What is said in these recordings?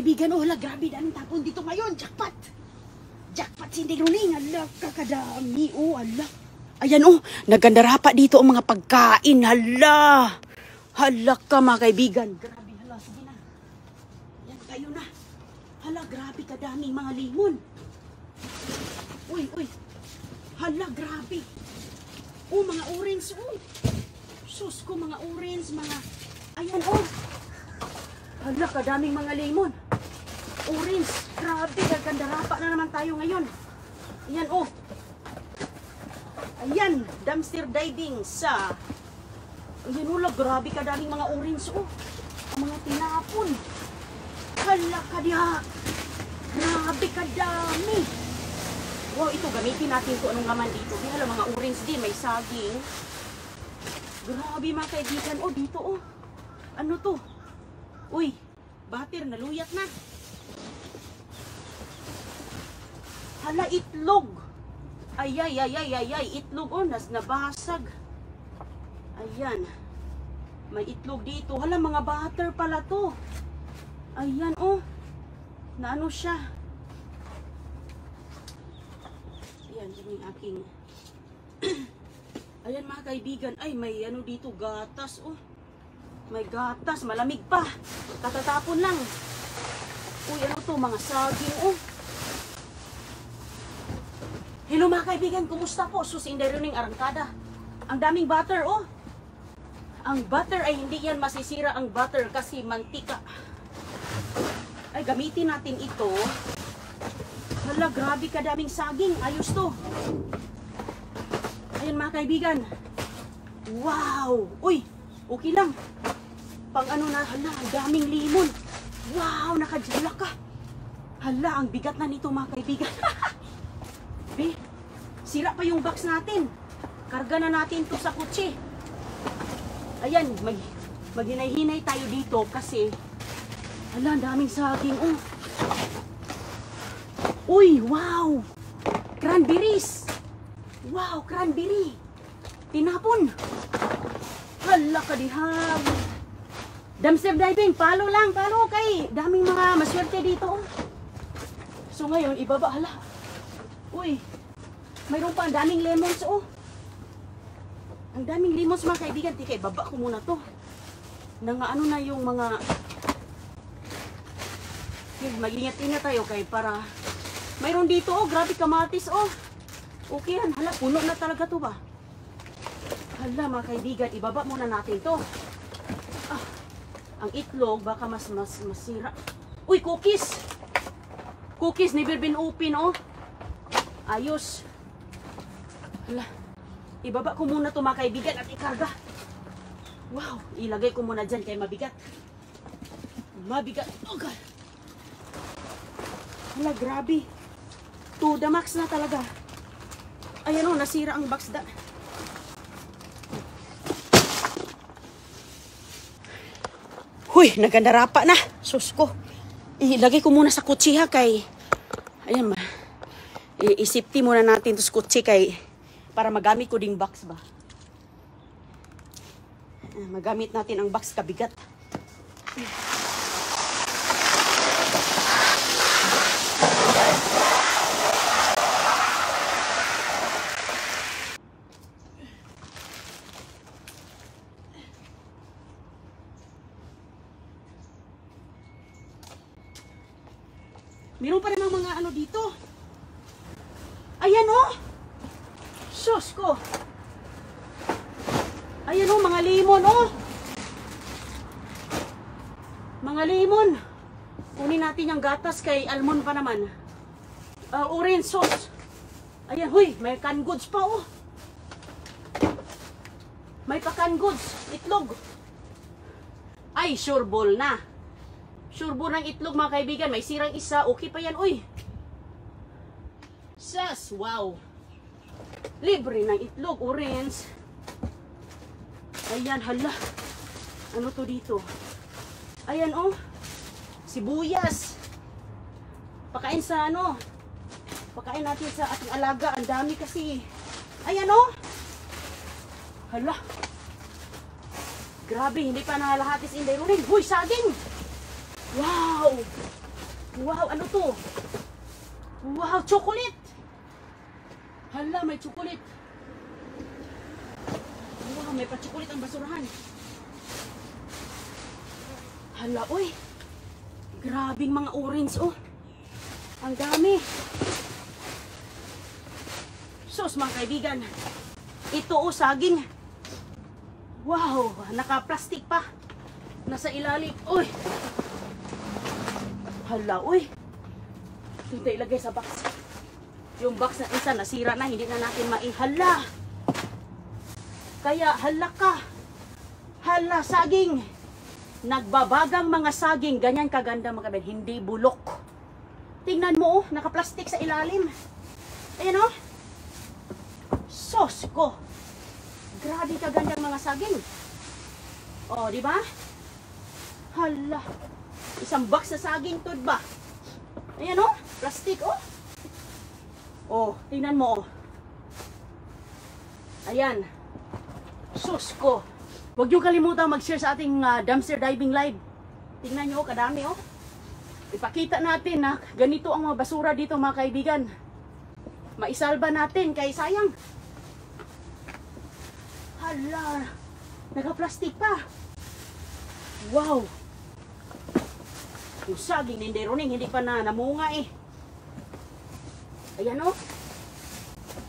kaibigan, oh hala, grabe, daming tapon dito ngayon. Jackpot! Jackpot si Inday Roning. Hala, kakadami, oh, hala. Ayan, oh, naggandarapa dito ang mga pagkain. Hala! Hala ka, mga kaibigan. Grabe, hala, sige na. Yan, tayo na. Hala, grabe, kadaming mga limon. Uy, uy. Hala, grabe. Oh, mga orange, oh. Sus ko, mga orange, mga... Ayan, oh. Hala, kadaming mga lemon. Orange. Grabe, gaganda-rapa na naman tayo ngayon. Ayan, oh. Ayan, dumpster diving sa... Ayan, oh, grabe, kadaming mga orange, oh. Ang mga tinapon. Hala, kadya. Grabe, kadami. Wow, ito, gamitin natin ito. Anong laman dito? Hala, mga orange din, may saging. Grabe, mga kaibigan. Oh, dito, oh. Ano to? Uy, batir, naluyat na. Hala, itlog. Ay, itlog, oh, nabasag. Ayan. May itlog dito. Hala, mga butter pala to. Ayan, oh. Na ano siya. Ayan, yun yung aking... Ayan, mga kaibigan. Ay, may ano dito, gatas, oh. May gatas, malamig pa. Katatapon lang. Uy, ano to, mga saging, oh. Hello, mga kaibigan, kumusta po? Sus, Inday Roning Arangkada. Ang daming butter, oh. Ang butter ay hindi yan masisira ang butter kasi mantika. Ay, gamitin natin ito. Hala, grabe kadaming saging. Ayos to. Ayan, mga kaibigan. Wow! Uy, okay lang. Pang ano na, hala, ang daming limon. Wow, nakadjala ka. Hala, ang bigat na nito, mga kaibigan. Be, sira pa yung box natin. Karga na natin to sa kutsi. Ayan, maghinay-hinay tayo dito kasi hala, ang daming saging, oh. Uy, wow! Cranberries! Wow, cranberry! Tinapon! Hala, kadiham! Dumpster diving, palo lang, palo kay daming mga maswerte dito, oh. So ngayon, ibaba, hala. Uy, mayroon pa ang daming lemons, oh. Ang daming lemons, mga kaibigan. Tika, ibaba ko muna to. Nang ano na yung mga... Mag-ingat-ingat tayo kay para... Mayroon dito, oh, grabe kamatis, oh. Okay yan, hala, puno na talaga to ba? Hala, mga kaibigan, ibaba muna natin to. Ah, ang itlog, baka mas masira. Uy, cookies! Cookies, never been open, oh. Ayos. Hala, ibaba ko muna to, mga kaibigan, at ikarga. Wow, ilagay ko muna dyan kay mabigat. Mabigat, oh God. Hala, grabe. To the max na talaga. Ayan, oh, nasira ang box da. Huy, nagandarapa na. Sus ko. Ilagay ko muna sa kutsi, ha, kay... Ayan, i-safety muna natin to sa kutsi kay... Para magamit ko ding box ba. Magamit natin ang box kabigat. Meron pa namang mga ano dito. Ayan, oh. Sus ko. Ayan, oh, mga lemon, oh. Mga lemon. Kunin natin yung gatas kay almond pa naman. Orange sauce. Ayan, huy, may canned goods pa, oh. May pa canned goods. Itlog. Ay, sure ball na. Sure ball ng itlog, mga kaibigan. May sirang isa. Okay pa yan, uy. Sas, wow. Libre ng itlog, orange. Ayan, hala. Ano to dito? Ayan, oh. Sibuyas. Pakain sa ano. Pakain natin sa ating alaga. Ang dami kasi. Ayan, oh. Hala. Grabe, hindi pa nahalahatis Inday Roning. Huy, saging. Wow. Wow, ano to? Wow, chocolate! Hala, may chocolate. Wow, may pa-chocolate ang basurahan. Hala, uy. Grabing mga orange, oh. Ang dami. Sus, mga kaibigan. Ito, oh, saging. Wow, naka-plastic pa. Nasa ilalim. Uy. Hala, uy. Ito ilagay sa box. Yung box na isa nasira na, hindi na natin maihala. Kaya hala ka. Hala, saging. Nagbabagang mga saging. Ganyan kaganda mga kabin. Hindi bulok. Tingnan mo, oh. Naka-plastic sa ilalim. Ayan, oh. Sos ko. Grabe kaganda mga saging. Oh, di ba? Hala. Isang box na saging to ba? Ayan, oh. Plastic, oh. Oh, tingnan mo, oh. Ayan. Sus ko. Huwag niyo kalimutan mag-share sa ating dumpster diving live. Tingnan niyo, oh, kadami, oh. Ipakita natin na ganito ang mga basura dito, mga kaibigan. Maisalba natin, kay sayang. Hala. Naka-plastic pa. Wow. Yung saging hindi runing, hindi pa na namunga eh. Ayan, oh.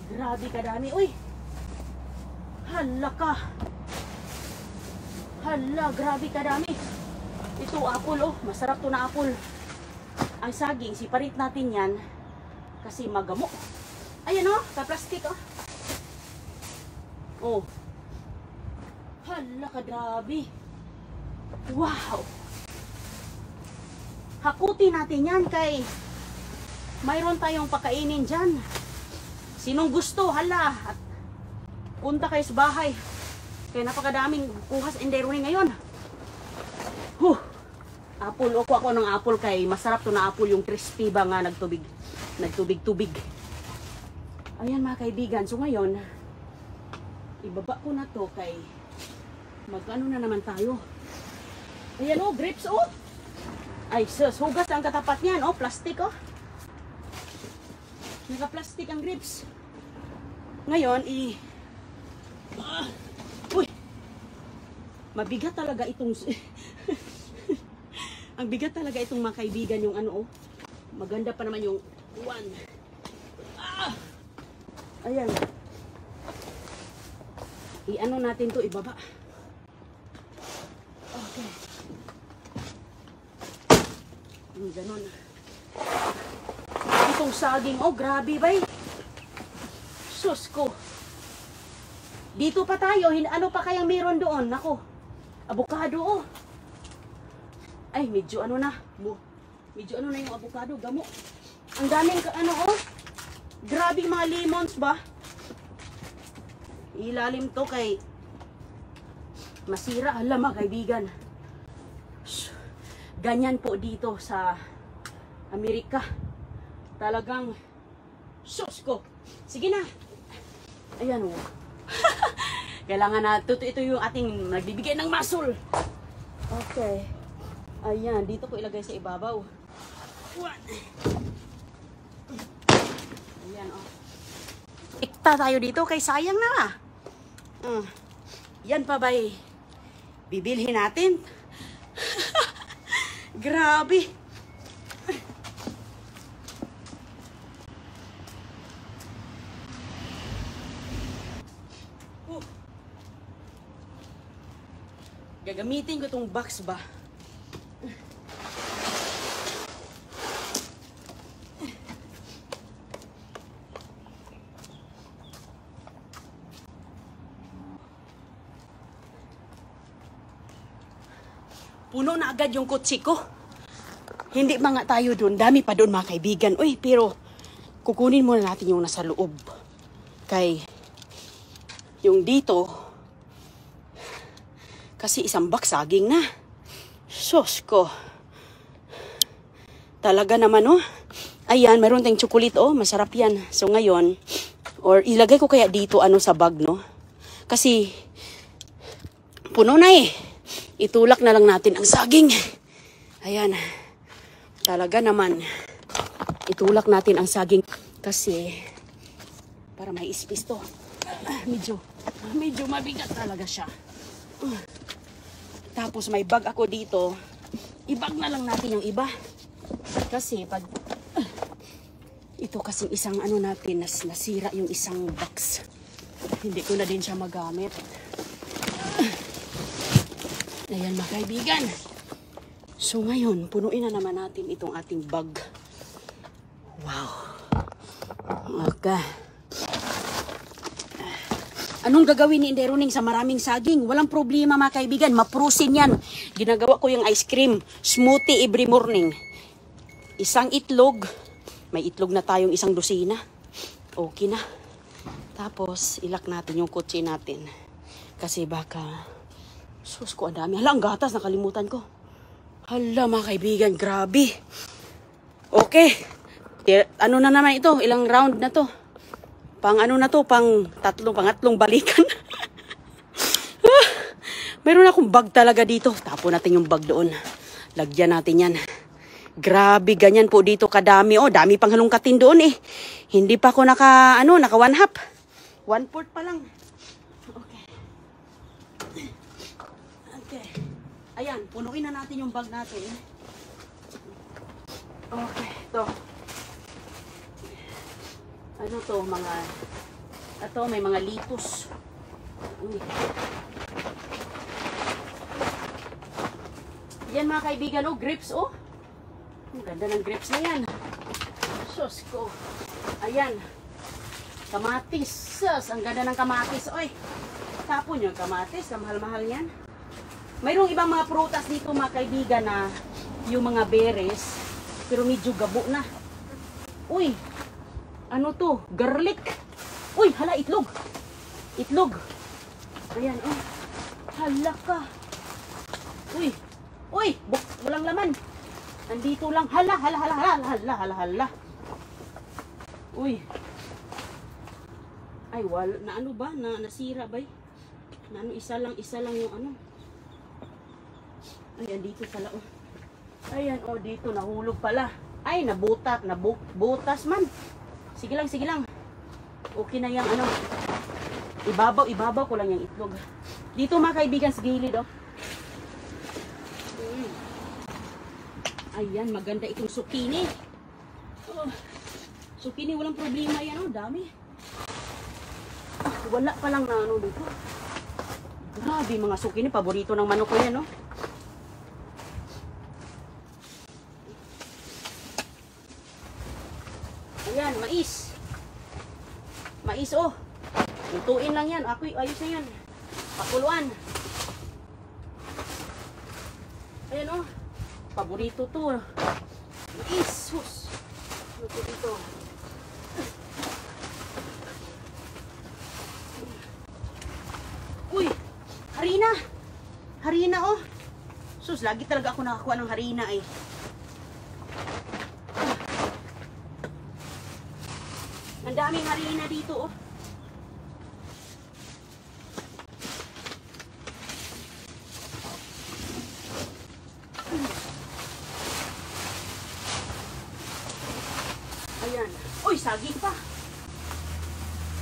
Grabe kadami, uy. Hala ka. Hala, grabe kadami. Ito apple, oh. Masarap to na apple. Ang saging, siparit natin yan kasi magamo. Ayan, oh. Ka-plastic, oh. Oh. Hala ka, grabe. Wow. Hakutin natin yan kay mayroon tayong pakainin dyan. Sinong gusto, hala. At punta kayo sa bahay. Kaya napakadaming kuhas enderoy ngayon. Huh. Apple, o ako ng apple kay masarap to na apple, yung crispy ba nga nagtubig-tubig. Ayan mga kaibigan, so ngayon ibaba ko na to kay magano na naman tayo. Ayan, oh, grapes, oh. Ay sus, hugas ang katapat niyan, oh, plastic, oh. Naka-plastic ang grapes. Ngayon, uy! Mabigat talaga itong ang bigat talaga itong mga kaibigan, yung ano, oh. Maganda pa naman yung one. Ayan. I-ano natin to, ibaba. Okay. Ganon. Itong saging, oh, grabe bay. Sus ko. Dito pa tayo, ano pa kayang meron doon? Nako, avocado, oh. Ay, medyo ano na. Medyo ano na yung avocado, gamo. Ang daming, ano, oh. Grabe mga lemons ba? Ilalim to kay masira. Alam mga kaibigan. Ganyan po dito sa Amerika. Talagang sus ko. Sige na. Ayan, oh. Kailangan na ito yung ating nagbibigay ng muscle. Okay. Ayan, dito ko ilagay sa ibabaw. One. Ayan, oh. Ikta tayo dito kay sayang na. Yan pa ba'y bibilhin natin? Grabe. Gagamitin ko itong box ba? Puno na agad yung kutsi ko. Hindi mga tayo dun. Dami pa dun mga kaibigan. Uy, pero kukunin muna natin yung nasa loob. Kay yung dito, kasi isang box saging na. Sus ko. Talaga naman, oh. Ayan, mayroon tayong chocolate, oh. Masarap yan. So ngayon, or ilagay ko kaya dito ano sa bag, no? Kasi puno na eh. Itulak na lang natin ang saging. Ayan. Talaga naman, itulak natin ang saging kasi para may space to. Medyo mabigat talaga siya. Tapos may bag ako dito. Ibag na lang natin yung iba. Kasi pag ito kasing isang ano natin, nasira yung isang box. Hindi ko na din siya magamit. Ayan mga kaibigan. So ngayon, punuin na naman natin itong ating bag. Wow. Okay. Anong gagawin ni Inday Roning sa maraming saging? Walang problema mga kaibigan. Maprusin yan. Ginagawa ko yung ice cream. Smoothie every morning. Isang itlog. May itlog na tayong 1 dosina. Okay na. Tapos, ilak natin yung kutsi natin. Kasi baka... Sus ko, ang dami. Hala, ang gatas. Nakalimutan ko. Hala mga kaibigan, grabe. Okay. Ano na naman ito? Ilang round na to? Pang ano na to? Pangatlong balikan. Meron akong bag talaga dito. Tapon natin yung bag doon. Lagyan natin yan. Grabe, ganyan po dito kadami. Oh, dami pang halongkatin doon eh. Hindi pa ako naka 1/2. 1/4 pa lang. Okay. Ayan, punuin na natin yung bag natin. Okay, ito. Ano to, may mga litos. Yan mga kaibigan, oh, grapes, oh. Ang ganda ng grapes na yan. Sus ko. Ayan. Kamatis. Sus, ang ganda ng kamatis. Oy, tapon yung kamatis. Kamahal-mahal yan. Mayroong ibang mga prutas dito mga kaibigan na yung mga berries. Pero medyo gabo na. Uy, ano to? Garlic. Uy, hala, itlog. Itlog. Ayan, oh. Hala ka. Uy, walang laman. Nandito lang. Hala. Uy. Ay, na ano ba? Nasira ba? Na ano, isa lang yung ano. Ayan, dito pala, oh. Ayan, oh, dito, nahulog pala. Ay, nabutas man. Sige lang. Okay na yung ano. Ibabaw ko lang yung itlog. Dito mga kaibigan, sa gilid, oh. Ayan, maganda itong zucchini. Oh, zucchini, walang problema yan, oh, dami. Wala pa lang na ano dito. Grabe, mga zucchini, paborito ng manok ko yan, oh. Ayan, mais. Mais, oh. Lutuin lang yan. Ayos na yan. Pakuluan. Ayan, oh. Paborito to. Mais. Sus. Luto dito. Uy. Harina. Harina, oh. Sus, lagi talaga ako nakakuha ng harina, eh. Ang daming harina dito, oh. Ayan. Uy, saging pa.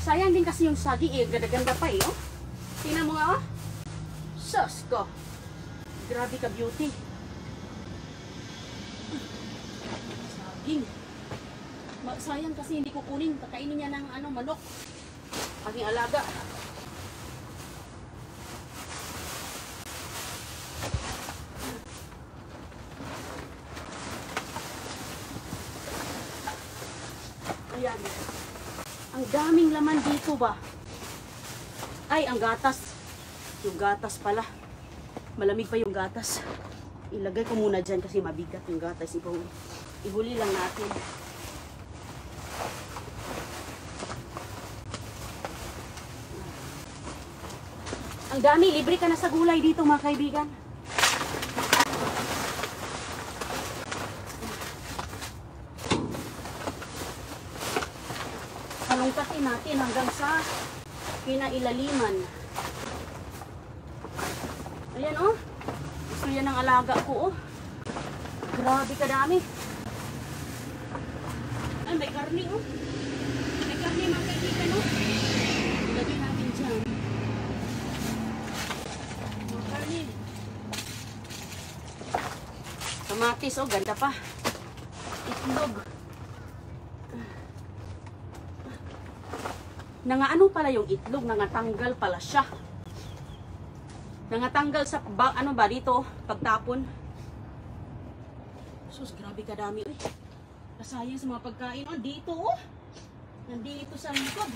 Sayang din kasi yung saging, eh. Ganda-ganda pa, eh, oh. Tingnan mo nga, oh. Sus ko. Grabe ka, beauty. Saging. Sayang kasi hindi ko kunin. Kakainin niya ng ano, manok. Aking alaga. Ayan. Ang daming laman dito ba? Ay, ang gatas. Yung gatas pala. Malamig pa yung gatas. Ilagay ko muna dyan kasi mabigat yung gatas. Ihuli lang natin. Ang dami, libre ka na sa gulay dito mga kaibigan. Halongkatin natin hanggang sa kinailaliman. Ayan, oh. Gusto yan ng alaga ko, oh. Grabe kadami. Ay, may karne, oh. May karne, mga kaibigan, oh. Ilagay natin dyan. Mga karne. Kamatis, oh. Ganda pa. Itlog. Nangaano pala yung itlog, nangatanggal pala siya. Nangatanggal sa, ano ba dito, pagtapon. Sus, grabe kadami, uy. Kasayang sa mga pagkain, oh, dito, oh. Nandito sa likod.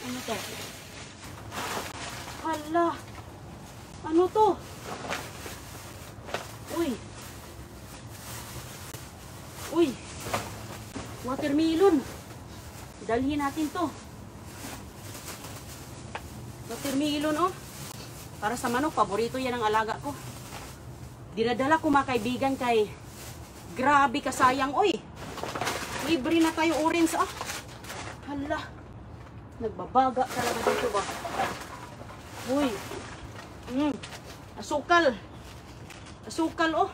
Ano to? Hala. Ano to? Uy. Uy. Watermelon. Dalhin natin to. Watermelon, oh. Para sa manok, paborito yan ang alaga ko. Dinadala ko mga kaibigan kay grabe kasayang, oy. Libre na tayo orange, ah. Hala. Nagbabaga talaga dito ba? Uy. Asukal. Asukal, oh.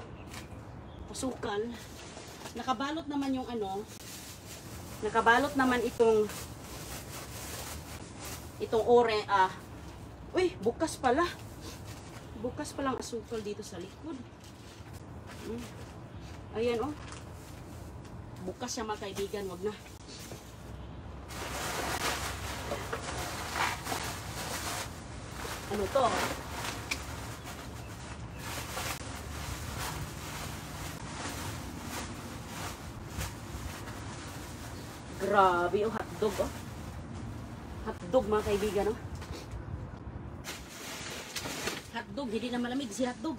Asukal. Nakabalot naman yung ano. Nakabalot naman itong orange, uy, bukas pala. Bukas palang asukal dito sa likod. Ayan, oh. Bukas siya mga kaibigan, wag na. Ano to? Grabe, oh, hotdog, oh. Hotdog mga kaibigan, oh. Hotdog, hindi na malamig si hotdog.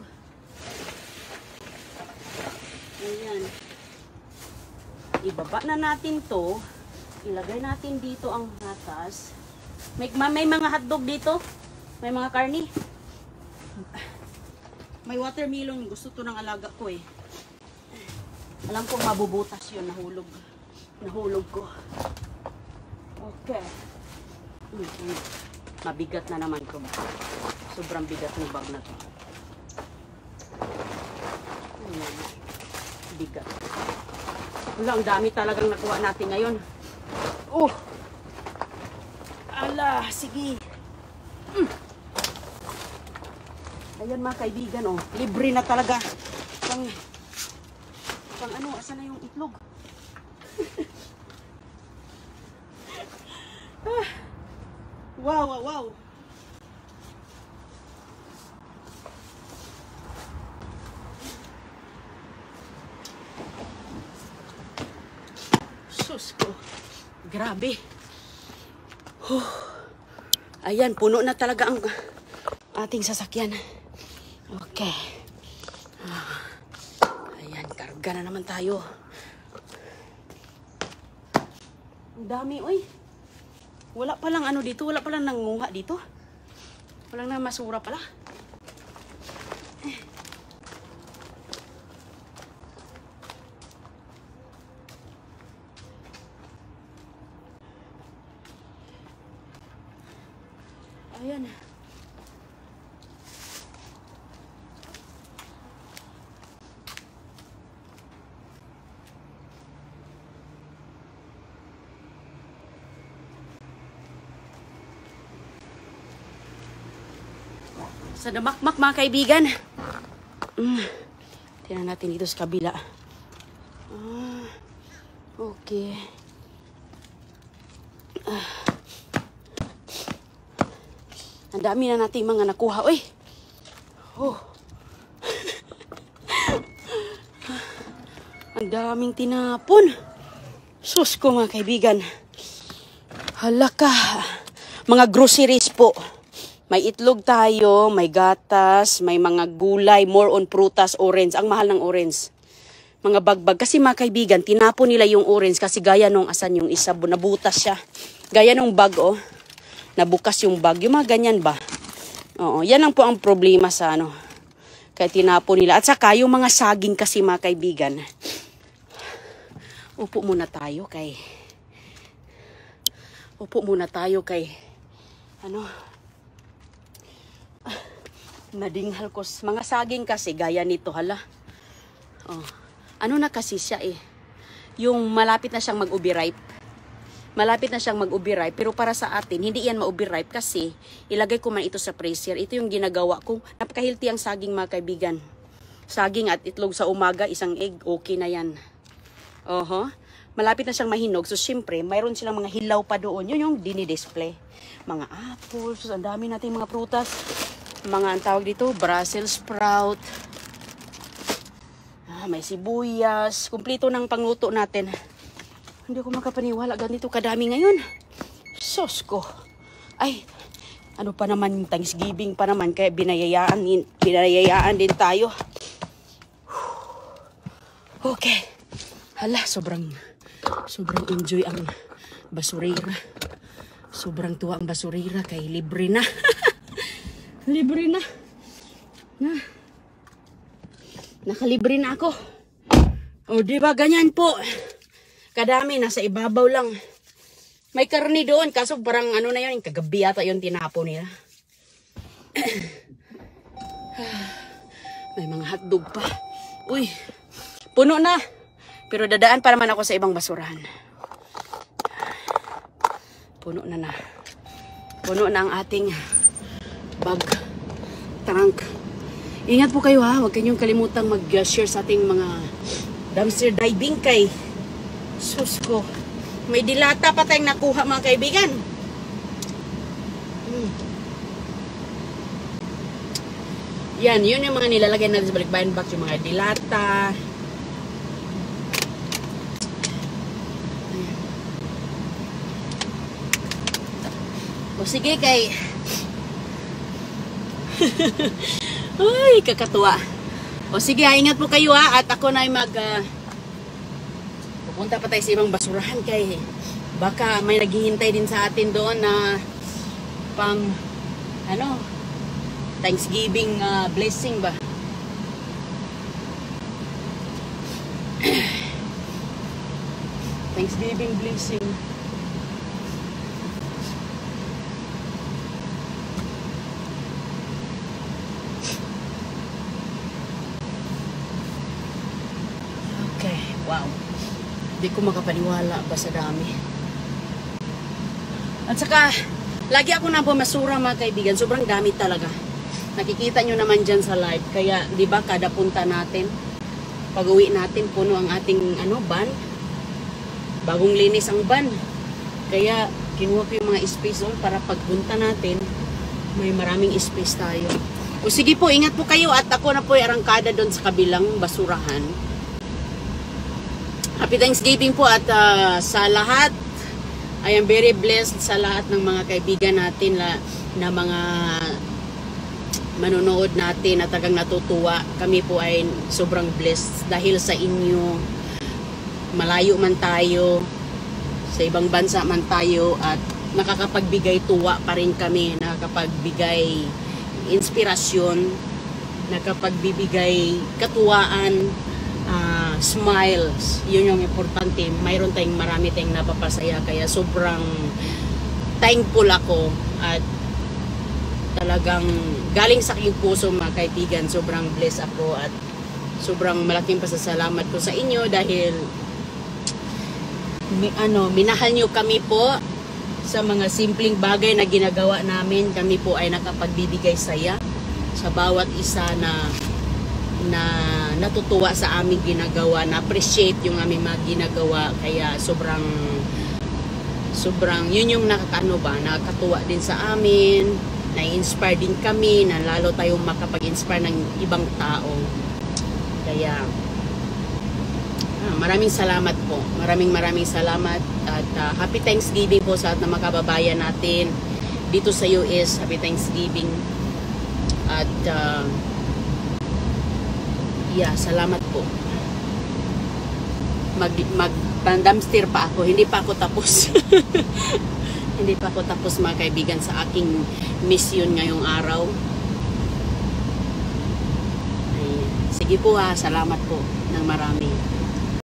Ayan. Ibaba na natin to. Ilagay natin dito ang gatas. May mga hotdog dito. May mga karni. May watermelon. Gusto to ng alaga ko, eh. Alam ko mabubutas yun. Nahulog ko. Okay. Mabigat na naman ko. Sobrang bigat ng bag na to. Ayan. Bigat. Wala, ang dami talagang nakuha natin ngayon. Oh! Ala, sige. Ayan mga kaibigan, oh. Libre na talaga. Pang ano, asan na yung itlog? Wow. Sus ko. Grabe. Ayan, puno na talaga ang ating sasakyan. Okay. Ayan, karga na naman tayo. Ang dami, uy. Wala palang ano dito, wala palang nangunguha dito. Walang na masura pala. Ayan. Sa damakmak mga kaibigan. Tingnan natin dito sa kabila. Okay. Ang dami na nating mga nakuha. Uy! Oh. Ang daming tinapon. Sus ko mga kaibigan. Halaka. Mga groceries po. May itlog tayo, may gatas, may mga gulay, more on prutas, orange. Ang mahal ng orange. Mga bagbag. Kasi mga kaibigan, tinapon nila yung orange kasi gaya nung asan yung isa, nabutas siya. Gaya nung bag, oh. Nabukas yung bag. Yung mga ganyan ba? Oo, yan ang po ang problema sa ano. Kaya tinapon nila. At saka yung mga saging kasi mga kaibigan. Upo muna tayo kay ano, nadinghal ko. Mga saging kasi, gaya nito, hala. Oh. Ano na kasi siya, eh. yung malapit na siyang mag-ubi-ripe. Malapit na siyang mag-ubi-ripe, pero para sa atin, hindi yan ma-ubi-ripe kasi ilagay ko man ito sa freezer. Ito yung ginagawa ko. Napaka-healthy ang saging, mga kaibigan. Saging at itlog sa umaga, isang egg, okay na yan. Malapit na siyang mahinog. So, syempre, mayroon silang mga hilaw pa doon. Yun yung dini-display. Mga apples, ang dami natin mga prutas. Mga ang tawag dito, Brussels sprout. May sibuyas. Kumplito ng pangluto natin. Hindi ako makapaniwala. Ganito kadami ngayon. Sos ko. Ay, ano pa naman, Thanksgiving pa naman. Kaya binayayaan din tayo. Okay. Hala, sobrang enjoy ang basurera. Sobrang tuwa ang basurera. Kay libre na. Libre na. Nakalibre na ako. O, diba? Ganyan po. Kadami, nasa ibabaw lang. May karni doon, kaso parang ano na yun, kagabi yata yung tinapo nila. May mga hotdog pa. Uy, puno na. Pero dadaan pa naman ako sa ibang basurahan. Puno na. Puno na ang ating bag, trunk. Ingat po kayo ha, huwag kayong kalimutang mag-share sa ating mga dumpster diving kay sus ko. May dilata pa tayong nakuha, mga kaibigan. Yan, yun yung mga nilalagay natin sa balikbayan box, yung mga dilata. O sige kay ay, kakatuwa. O sige, ingat po kayo ha. At ako na ay pupunta pa tayo sa ibang basurahan kay baka may naghihintay din sa atin doon na pang Thanksgiving blessing ba. Thanksgiving blessing. Okay, wow. Hindi ko makapaniwala ba sa dami. At saka, lagi ako na bumasura, mga kaibigan. Sobrang dami talaga. Nakikita nyo naman dyan sa live. Kaya, di ba, kada punta natin, pag uwi natin, puno ang ating van. Bagong linis ang van. Kaya, kinuha ko yung mga space doon para pagpunta natin, may maraming space tayo. O sige po, ingat po kayo. At ako na po ay arangkada doon sa kabilang basurahan. Happy Thanksgiving po at sa lahat, I am very blessed sa lahat ng mga kaibigan natin na mga manonood natin at tagang natutuwa. Kami po ay sobrang blessed dahil sa inyo. Malayo man tayo, sa ibang bansa man tayo, at nakakapagbigay tuwa pa rin kami, nakakapagbigay inspirasyon, nakapagbibigay katuwaan, smiles. Yun yung importante. Mayroon tayong marami tayong napapasaya. Kaya sobrang thankful ako at talagang galing sa aking puso, mga kaibigan. Sobrang blessed ako at sobrang malaking pasasalamat ko sa inyo dahil minahal nyo kami po sa mga simpleng bagay na ginagawa namin. Kami po ay nakapagbibigay saya sa bawat isa na natutuwa sa aming ginagawa, na appreciate yung aming mga ginagawa. Kaya sobrang yun yung nakakatuwa din sa amin, na-inspire din kami, na lalo tayong makapag-inspire ng ibang tao. Kaya maraming salamat po, maraming salamat at happy Thanksgiving po sa lahat ng mga kababayan natin dito sa US. Happy Thanksgiving at salamat po. Mag-dumpster pa ako. Hindi pa ako tapos. Hindi pa ako tapos, mga kaibigan, sa aking mission ngayong araw. Ay, sige po ha. Salamat po ng marami.